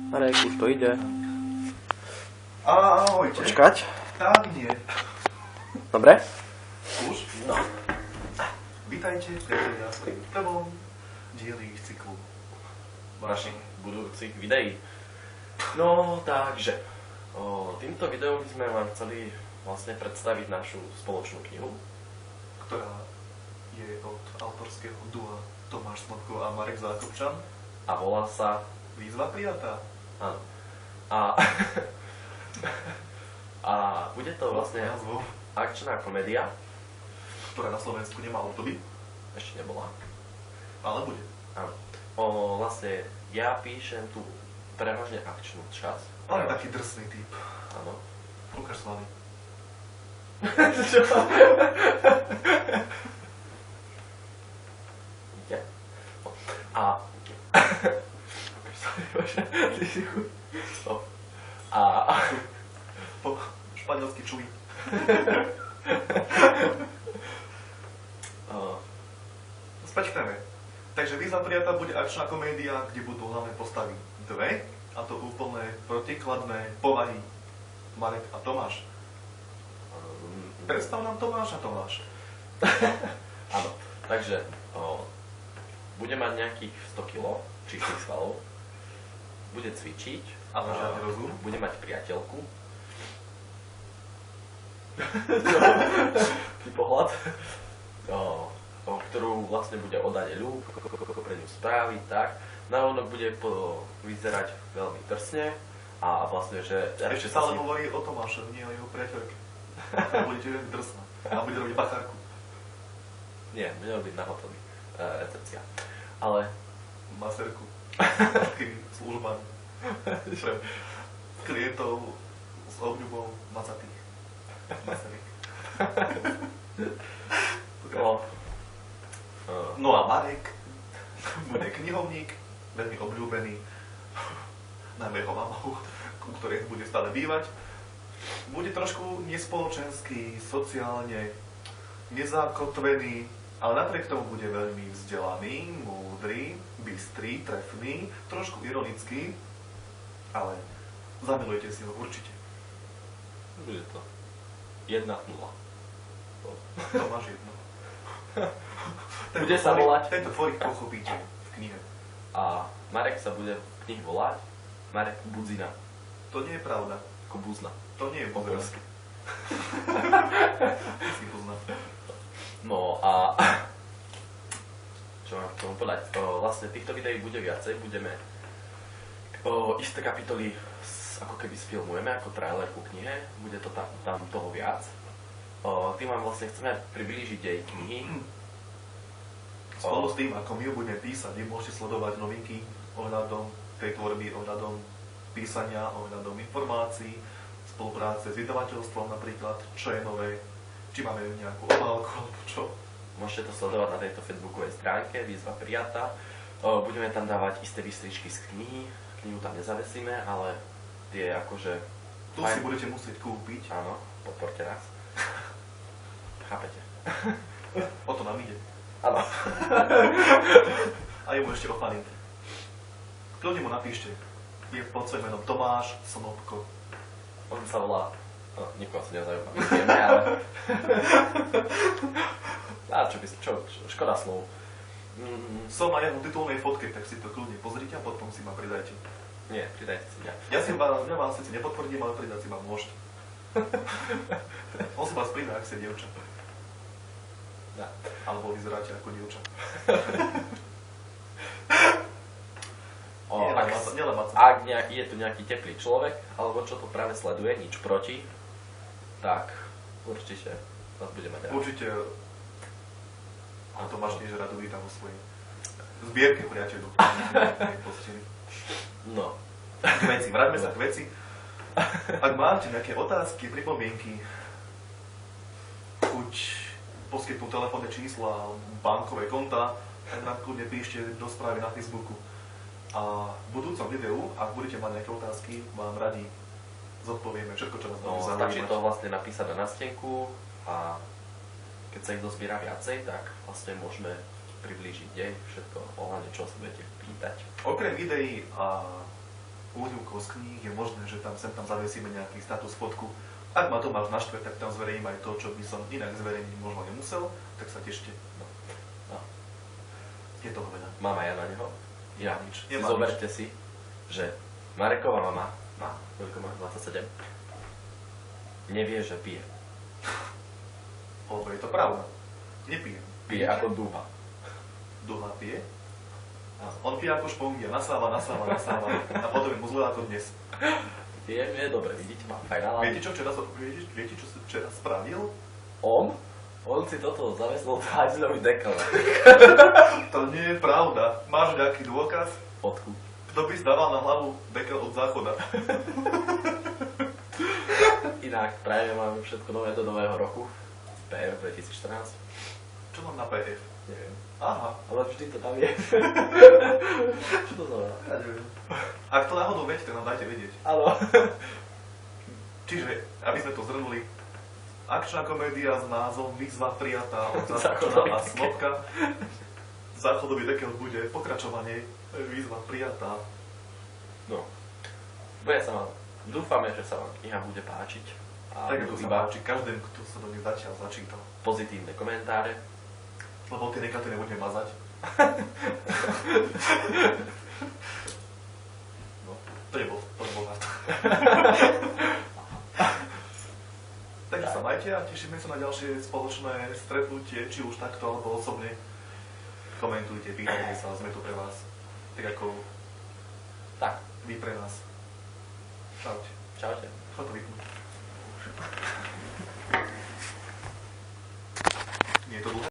Marek, už to ide. Ahojte. Počkať. Tak nie. Dobre? Už? No. Vítajte priatelia v prvom dieli cyklu Našich budúcich videí. No, takže týmto videom by sme vám chceli vlastne predstaviť našu spoločnú knihu, ktorá je od autorského dua Tomáš Smotko a Marek Zákopčan a volá sa... Výzva prijatá. Áno. A bude to vlastne názov, akčná komédia. ktorá na Slovensku nemá období, Ešte nebola. ale bude. Áno. Vlastne ja píšem tú prevažne akčnú časť. Ale taký drsný typ. Áno. Ukáž svaly. Čo? Ide? A... Po španielsky čuj. Spačkneme. Takže Výzva prijatá bude akčná komédia, kde budú hlavné postavy dve, a to úplne protikladné povahy. Marek a Tomáš. Predstav nám Tomáš a Tomáš. Áno, takže bude mať nejakých 100 kg čistých svalov, bude cvičiť, Ale žiadny rozum. bude mať priateľku, taký pohľad, ktorú vlastne bude oddať ľub, pre ňu spraviť, tak. Navonok bude vyzerať veľmi drsne a vlastne, že... Ešte stále hovorí o Tomášovi, nie o jeho priateľke. A bude tiež drsná. A bude robiť bachárku. Nie, bude robiť na hoteli, recepcia. Ale... Maserku. Takým službami. Pre klientov s obľubou macatých. Maserik. No a Marek bude knihovník, veľmi obľúbený, najmä jeho mamou, ku ktorej bude stále bývať. Bude trošku nespoločenský, sociálne nezakotvený, ale napriek tomu bude veľmi vzdelaný, múdry, bystrý, trefný, trošku ironický, ale zamilujete si ho určite. Bude to 1-0. To máš jedno. Bude sa volať. Tento tvorich pochopíte v knihe. A Marek sa bude v knihe volať Marek Budzina. To nie je pravda. Ako buzna. To nie je Po buzna. poľsky. Si buzna. No a... Čo mám k tomu povedať? Vlastne týchto videí bude viacej. Budeme isté kapitoly ako keby sfilmujeme ako trailer ku knihe. Bude to tam toho viac. Tým vám vlastne chceme priblížiť jej knihy. Spolu s tým, ako my ju budeme písať, vy môžete sledovať novinky ohľadom tej tvorby, ohľadom písania, ohľadom informácií, spolupráce s vydavateľstvom napríklad, čo je nové, či máme nejakú obálku alebo čo. Môžete to sledovať na tejto facebookovej stránke Výzva prijatá. Budeme tam dávať isté výstričky z knihy. Knihu tam nezavesíme, ale tie akože... Tu si budete musieť kúpiť. Áno, podporte nás. Chápete? O to nám ide. Áno. A jemu ešte ochladím. Kľudne mu napíšte. Je pod svojím menom Tomáš Snopko. On sa volá... nikoho sa nezaujíma. Vieme, ale... Škoda slov. Som na jeho titulnej fotke, tak si to kľudne pozrite a potom si ma pridajte. Nie, pridajte si mňa. Ja vám sice nepotvrdím, ale pridať si ma môžete. On si vás pridá, ak ste dievča. Ja. Alebo vyzeráte ako dievča. Ak je tu nejaký teplý človek, alebo čo to práve sleduje, nič proti, tak určite vás bude mať rád. Určite. A Tomáš tiež rád uvítam vo svojej zbierke priateľov. No. Vráťme sa k veci. Ak máte nejaké otázky, pripomienky, chuť poskytnúť telefónne čísla, bankové konta, tak nám kľudne píšte do správy na Facebooku. A v budúcom videu, ak budete mať nejaké otázky, vám radi zodpovieme všetko, čo nás bude zaujímať. Stačí to vlastne napísať na nástenku a keď sa ich dozbiera viacej, tak vlastne môžeme priblížiť dej, všetko ohľadne, čo sa budete pýtať. Okrem videí a úryvkov z kníh, je možné, že tam sem tam zavesíme nejaký status fotku. Ak ma to máš naštve, tak tam zverejním aj to, čo by som inak zverejniť možno nemusel, tak sa tešte. No. Je toho veľa. Mám aj ja na neho. Ja. Nič. Nemám Zoberte si, že Mareková mama má, koľko má? 27. Nevie, že pije. Lebo je to pravda. Nepijem. Pije ako dúha. Duha pije? Áno. On pije ako špongia, nasáva a potom je mu zle ako dnes. Pije, je dobre, vidíte, mám fajn náladu. Viete, čo včera spravil? On si toto zavesil hajzľový dekel. To nie je pravda. Máš nejaký dôkaz? Fotku. Kto by zdával na hlavu dekel od záchoda? Inak, prajem vám všetko nové do nového roku. PR 2014. Čo mám na PF? Neviem. Aha, Ale vždy to tam je. Čo to znamená? ja neviem. Ak to náhodou viete, tak nám dajte vedieť. Áno. Čiže, aby sme to zhrnuli, akčná komédia s názvom Výzva prijatá od Záchodový Záchodová a dekel. Snopka. Záchodový dekel bude pokračovanie Výzva prijatá. No. Dúfame, že sa vám kniha bude páčiť. A Tak budú ako sa iba páči každému, kto sa do nej zatiaľ začítal. pozitívne komentáre. Lebo tie negaty nebudeme mazať. No. To nebol hard. Takže sa majte a tešíme sa na ďalšie spoločné stretnutie, či už takto alebo osobne. Komentujte, pýtajte sa, sme tu pre vás. Tak ako Tak, vy pre nás. Čaute. čaute. Chod to vypnúť. Nie je to dlhé?